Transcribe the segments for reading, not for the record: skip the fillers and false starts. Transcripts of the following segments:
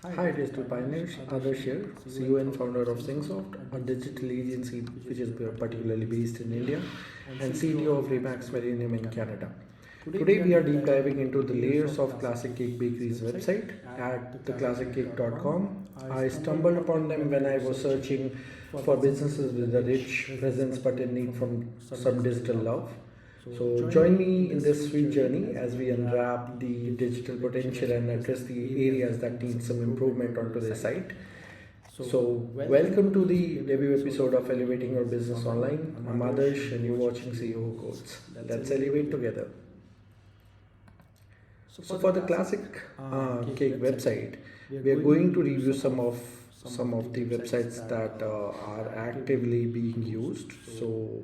Hi, digital pioneers. Adarsh here, CEO and founder of Synch Soft, a digital agency which is particularly based in India, and CTO of Remax Millennium in Canada. Today we are deep diving into the layers of Classic Cake Bakery's website at theclassiccake.com. I stumbled upon them when I was searching for businesses with a rich presence but in need from some digital love. So join me in this sweet journey as we unwrap the digital potential and address the areas that need some improvement onto the site. So welcome to the debut episode of Elevating Your Business Online. I'm Adarsh and you're watching CEO Codes. Let's elevate together. So for the classic cake website, we are going to review some of the websites that are actively being used. So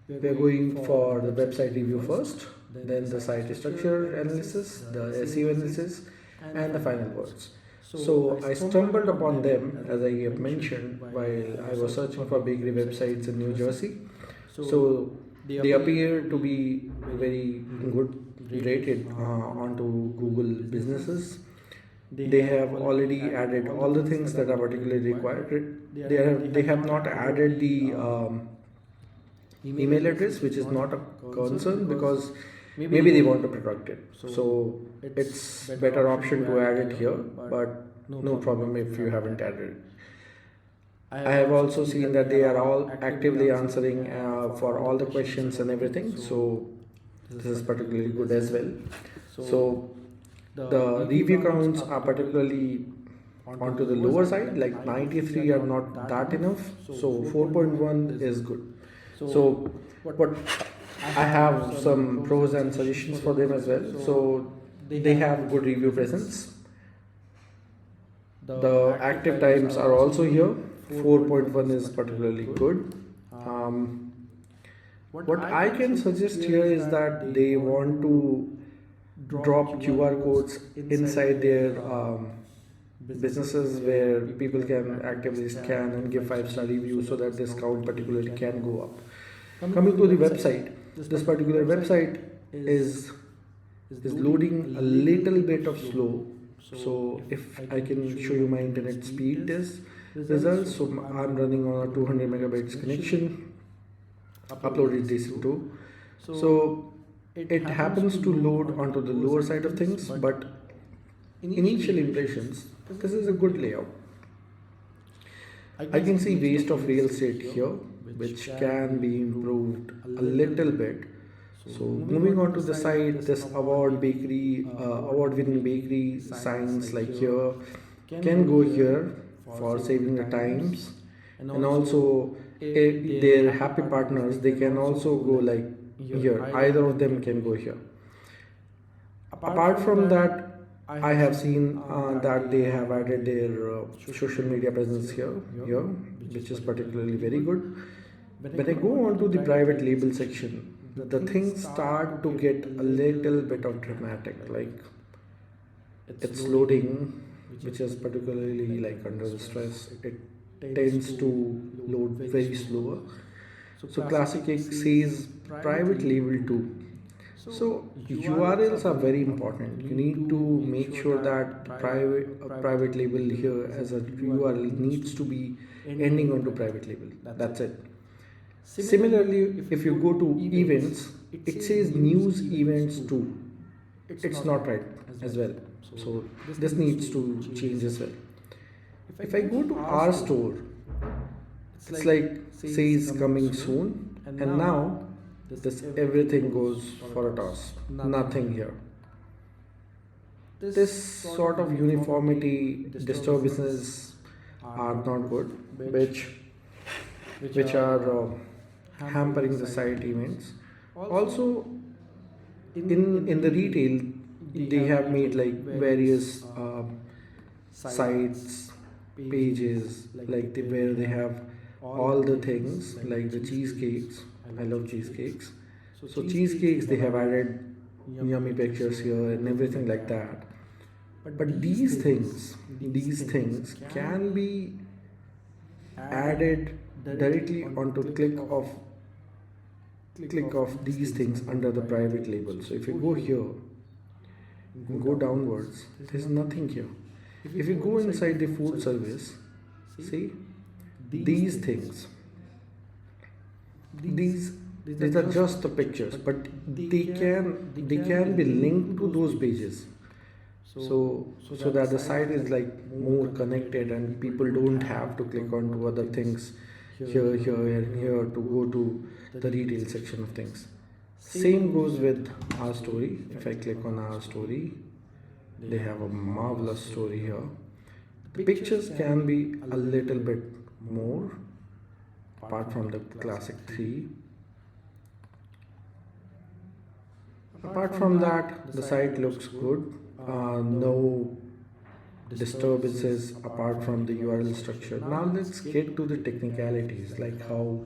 we're going for the website review first, then the site structure analysis, the SEO analysis, and the final words. So I stumbled upon them, as I have mentioned, while I was searching for bakery websites in New Jersey. So they appear to be very good rated onto Google businesses. They have already added all the things that are particularly required. They have not added the email address, which is not a concern because maybe they want to protect it. So it's better option to add it here, but no problem if you haven't added it. I have also seen that they are all actively answering for all the questions and everything. So this is particularly good as well. So the review counts are particularly onto the lower side, like 93 are not that enough. So 4.1 is good. So what I have some pros and suggestions for them as well. So they have good review presence. The active times are also here. 4.1 is particularly good. What I can suggest here is that they want to drop QR codes inside their businesses where people can actively scan and give 5-star reviews so that this count particularly can go up. Coming to the website, this particular website is loading a little bit of slow. So if I can show you my internet speed test results, so I'm running on a 200 megabytes connection, uploaded this into. So it happens to load onto the lower side of things, but initial impressions, this is a good layout. I can see waste of real estate here, which can be improved a little bit. So moving on to the side, this award-winning bakery signs like here can go here for saving the times, and also their happy partners, they can also go like here. Either of them can go here. Apart from that, I have seen that they have added their social media presence here, which is particularly very good. When I go on to the private label section, the things start to get a little bit of dramatic. Like it's loading, which is particularly like under the stress. It tends to load very slower. So Classic Cake says private label too. So URLs are very important. You need to make sure that private label here as a URL needs to be ending onto private label. That's it. Similarly, if you go to events, it says news events too. It's not right as well. So this needs to change as well. If I go to our store, it's like says coming soon, and now this everything goes for a toss. Nothing here. This sort of uniformity disturbances are not good, which are hampering the site events. Also, in the retail, they have made like various sites, pages, like where they have all the things like the cheesecakes. I love cheesecakes. So cheesecakes, they have added yummy pictures here and everything like that. But these things can be added directly onto click of these things under the private label. So if you go here and go downwards, there's nothing here. If you go inside the food service, see these things, these are just the pictures, but they can be linked to those pages, so that the site is like more connected and people don't have to click on to other things here and here to go to the retail section of things. Same goes with our story. If I click on our story, they have a marvelous story here. The pictures can be a little bit more apart from the classic 3. Apart from that, the site looks good. No disturbances apart from the URL structure. Now let's get to the technicalities, like how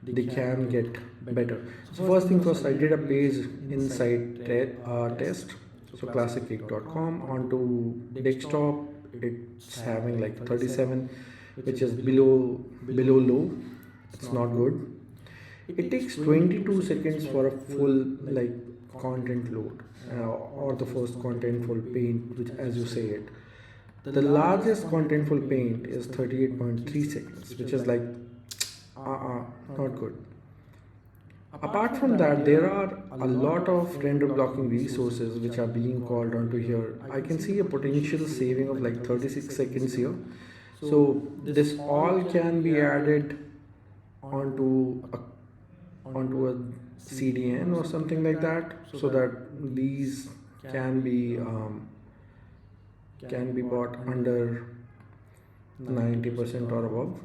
they can get better. So first thing first, I did a page inside test. So classiccake.com onto desktop. It's having like 37, which is below low. It's not good. It takes 22 seconds for a full like content load, or the first contentful paint, which as you say it. The largest contentful paint is 38.3 seconds, which is like not good. Apart from that, there are a lot of render blocking resources which are being called onto here. I can see a potential saving of like 36 seconds here. So this all can be added onto a CDN or something like that, so that these can be bought under 90% or above.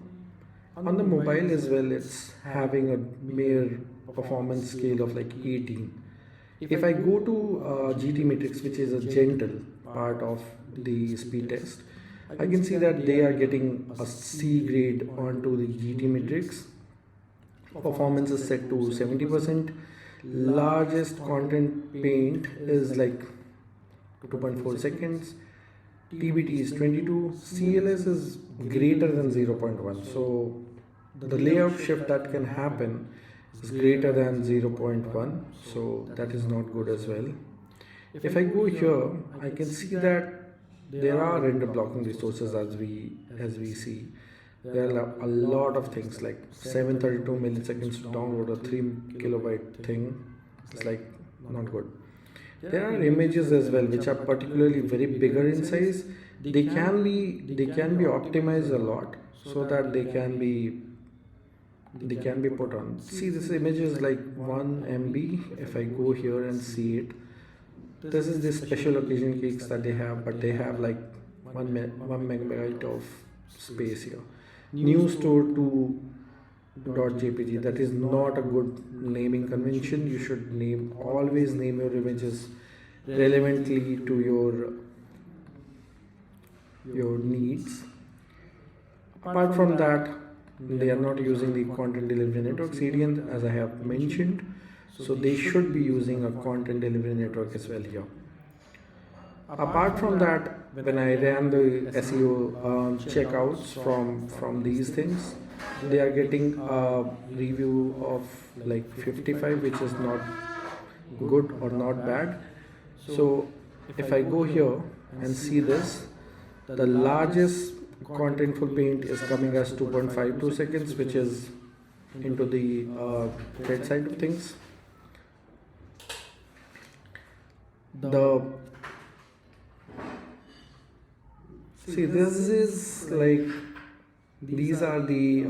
On the mobile as well, it's having a mere performance scale of like 18. If I go to GT Matrix, which is a gentle part of the speed test, I can see that they are getting a C grade onto the GT Matrix. Performance is set to 70%. Largest content paint is like 2.4 seconds. TBT is 22. CLS is greater than 0.1. So the layout shift that can happen is greater than 0.1. So that is not good as well. If I go here, I can see that there are render blocking resources as we see. There are a lot of things like 732 milliseconds to download a 3 kilobyte thing. It's like not good. There are images as well which are particularly very bigger in size. They can be optimized a lot so that they can be put on. See, this image is like 1 MB. If I go here and see it, this is the special occasion cakes that they have, but they have like 1 megabyte of space here. New store to .jpg. That is not a good naming convention. You should always name your images relevantly to your needs. Apart from that, they are not using the content delivery network CDN as I have mentioned, so they should be using a content delivery network as well here. Apart from that, when I ran the SEO checkouts from these things, they are getting a review of like 55, which is not good or not bad. So if I go here and see this, the largest contentful paint is coming as 2.52 seconds, which is into the red side of things. This is like, these are the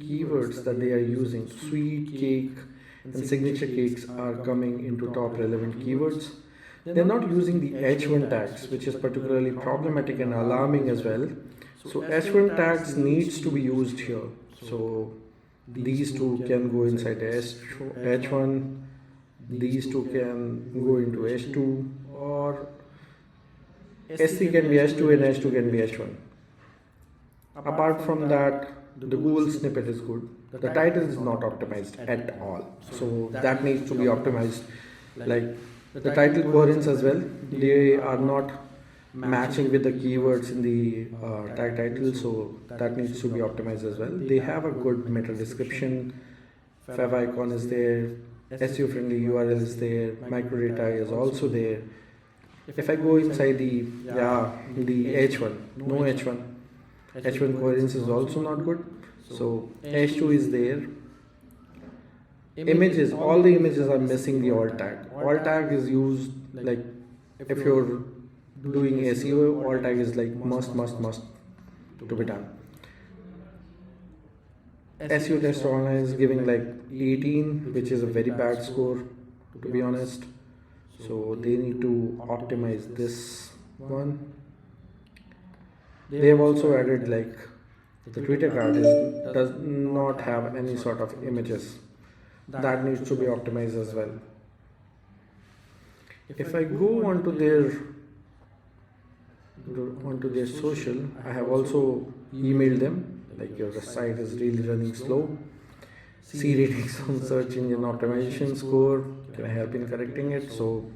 keywords that they are using. Sweet cake and signature cakes are coming into top relevant keywords. They're not using the H1 tags, which is particularly problematic and alarming as well. So H1 tags needs to be used here. So these two can go inside H1, these two can go into H2, or S3 can be H2 and H2 can be H1. Apart from that, the Google snippet is good. The title is not optimized at all, so that needs to be optimized. Like the title coherence as well, they are not matching with the keywords in the tag title, so that needs to be optimized as well. They have a good meta description, fav icon is there, SEO friendly URL is there, microdata is also there. If I go inside the H1, no H1. H1 coherence is also not good. So H2 is there. Images, all the images are missing the alt tag. Alt tag is used like if you're doing SEO, alt tag is like must to be done. SEO test online is giving like 18, which is a very bad score to be honest. So they need to optimize this one. They have also added like the Twitter card does not have any sort of images. That needs to be optimized as well. If I go onto their social, I have also emailed them like your site is really running slow. C ratings on search engine optimization score. Can I help in correcting it? So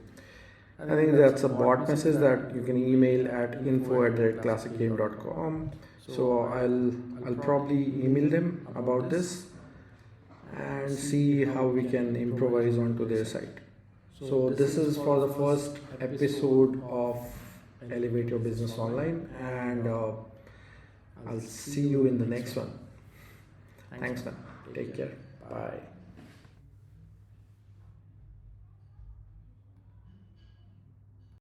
I think that's a bot message that you can email at info@classicgame.com. So I'll probably email them about this and see how we can improvise onto their site. So this is for the first episode of Elevate Your Business Online, and I'll see you in the next one. Thanks man. Take care. Bye.